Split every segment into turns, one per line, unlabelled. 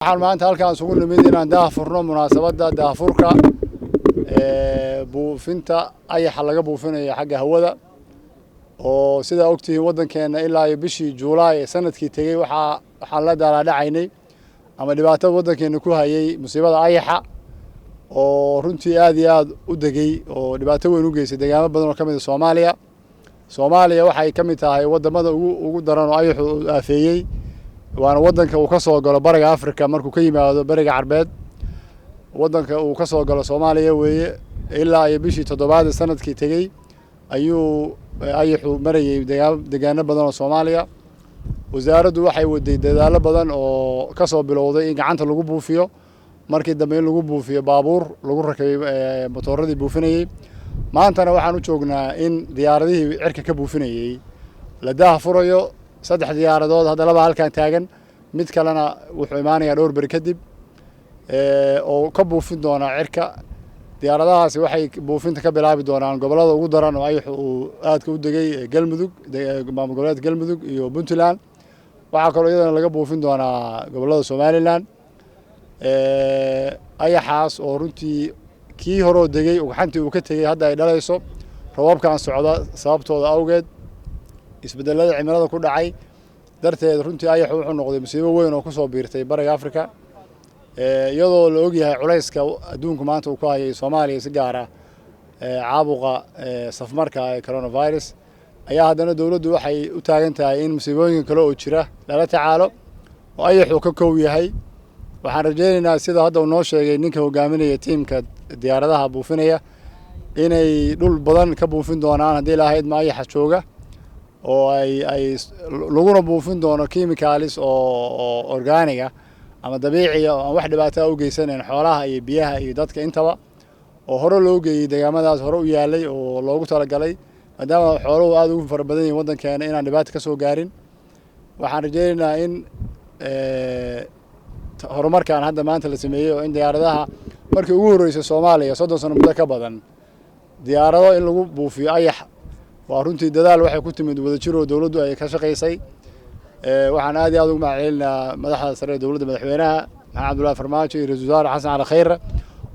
waxaan maanta halkaan isugu nimid inaan daahfurno munaasabadda daahfurka buufinta ayaxa laga buufinayo xagga hawada oo sida ogtihiin wadankeena ilaa iyo bishii Juulaay sanadkii tagay waxaan la daaladacaynay ama dhibaatada wadankeena ku hayay musiibada ayaxa oo runtii aad iyo aad u degay oo dhibaato weyn u geysay deegaano badan oo kamid ah Soomaaliya waxay kamid tahay wadamada ugu daran oo ayaxu aafeeyay waana wadanka uu ka soo galo bariga Afrika markuu ka yimaado bariga Carbeed wadanka uu ka soo galo Soomaaliya weeye ilaa iyo bishii 7 sanadkii tagay ayuu ayaxu marayay deegaano badan oo Soomaaliya wasaaraddu waxay waday dadaalo badan oo ka soo bilowday in gacanta lagu buufiyo markii dambe in lagu buufiyo baabuur lagu rakibay motooradii buufinayay maantana waxaan u joognaa in diyaaradihii cirka ka buufinayay la daahfurayo 3 diyaaradood hadda laba halkaan taagan mid kalena wuxuu imaanayaa dhowr bari kadib oo ka buufin doona cirka diyaaradahaasi waxay buufinta ka bilaabi doonaan gobolada ugu daran oo ayaxu aadka u degay Galmudug maamul goboleedka Galmudug iyo Puntland waxa kale oo iyadana laga buufin doonaa gobolada Somaliland ayaxaas oo runtii kii hore degay oo xantii uu ka tagay hadda ay dhalayso roobabkan socda sababtooda awgeed isbedelada cimilada ku dhacay darteed runtii ayaxu wuxuu noqday musiibo weyn oo ku soo biirtay bariga Afrika iyadoo la og yahay culayska adduunka maanta uu ku hayay Soomaaliya si gaar ah caabuqa safmarka ee coronavirus ayaa haddana dawladdu waxay u taagan tahay in musiibooyin kale oo jira lala tacaalo oo ayaxu ka koow yahay waxaan rajaynaynaa sida hadda uu noo sheegay ninka hogaaminaya tiimka diyaaradaha buufinaya inay dhul badan ka buufin doonaan haddii ilaahayd ma ayaxa jooga oo ay laguna buufin doono chemicals oo organic ama dabiici ah oo wax dhibaato u geysaneen xoolaha iyo biyaha iyo dadka intaba oo hore loo geeyay deegaamadaas hore u yaalay oo loogu talagalay maadaama xooluhu aad ugu fara badan yihiin wadankeena inaan dhibaato ka soo gaarin waxaan rajaynaynaa in horumarkan hadda maanta la sameeyay oo in diyaaradaha markii ugu horeysay Soomaaliya 30 sano muddo ka badan diyaarado in lagu buufiyo ayax waa runtii dadaal waxay ku timid wadajir oo dawladdu ay ka shaqeysay waxaan aad iyo aad ugu macalinaynaa madaxda sare ee dawladda madaxweynaha Maxamed Abdullaahi Farmaajo iyo Ra'iisul Wasaare Xasan Cali Khayre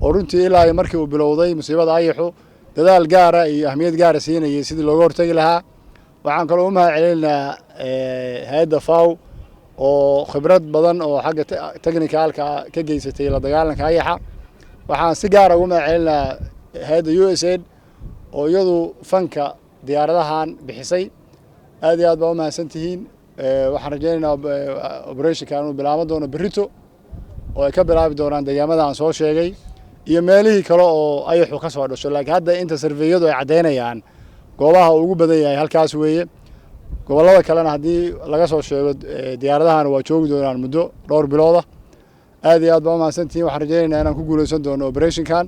oo runtii ilaa markii uu bilowday musiibada ayaxu dadaal gaar ah iyo ahmiyad gaar ah siinayay sidii looga hortagi lahaa waxaan kaloo u mahadcelinaynaa hay'adda FAO oo khibrad badan oo xagga technicalka ka geysatay la dagaalanka ayaxa waxaan si gaar ah ugu mahadcelinaynaa hay'adda USAID oo iyadu fanka diyaaradahan bixisay aad iyo aad baa u mahadsantihiin waxaan rajaynaynaa operationkan uu bilaaban doono berrito oo ay ka bilaabi doonaan deegaamada aan soo sheegay iyo meelihii kale oo ayaxu ka soo dhasho laakiin hadda inta sarfeeyadu ay cadeynayaan goobaha ugu badan yahay halkaas weeye gobolada kalena haddii laga soo sheego diyaaradahan waa joogi doonaan muddo dhowr bilood ah aad iyo aad baa u mahadsantihiin waxaan rajaynaynaa inaan ku guuleysan doono operationkan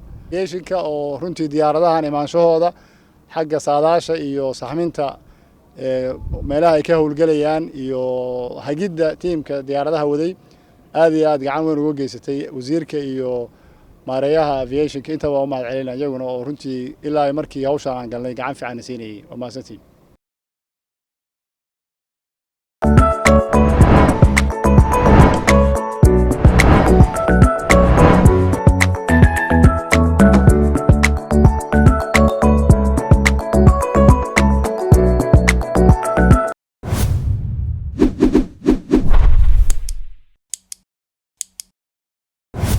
oo runtii diyaaradahan imaanshahooda xagga saadaasha iyo saxminta meelaha ay ka howlgalayaan iyo hagidda tiimka diyaaradaha waday aad iyo aad gacan weyn uga geysatay wasiirka iyo maareeyaha aviationka intaba u mahadcelinaya iyaguna oo runtii ilaa markii hawshan aan galnay gacan fiican siinayay waa mahadsantihiin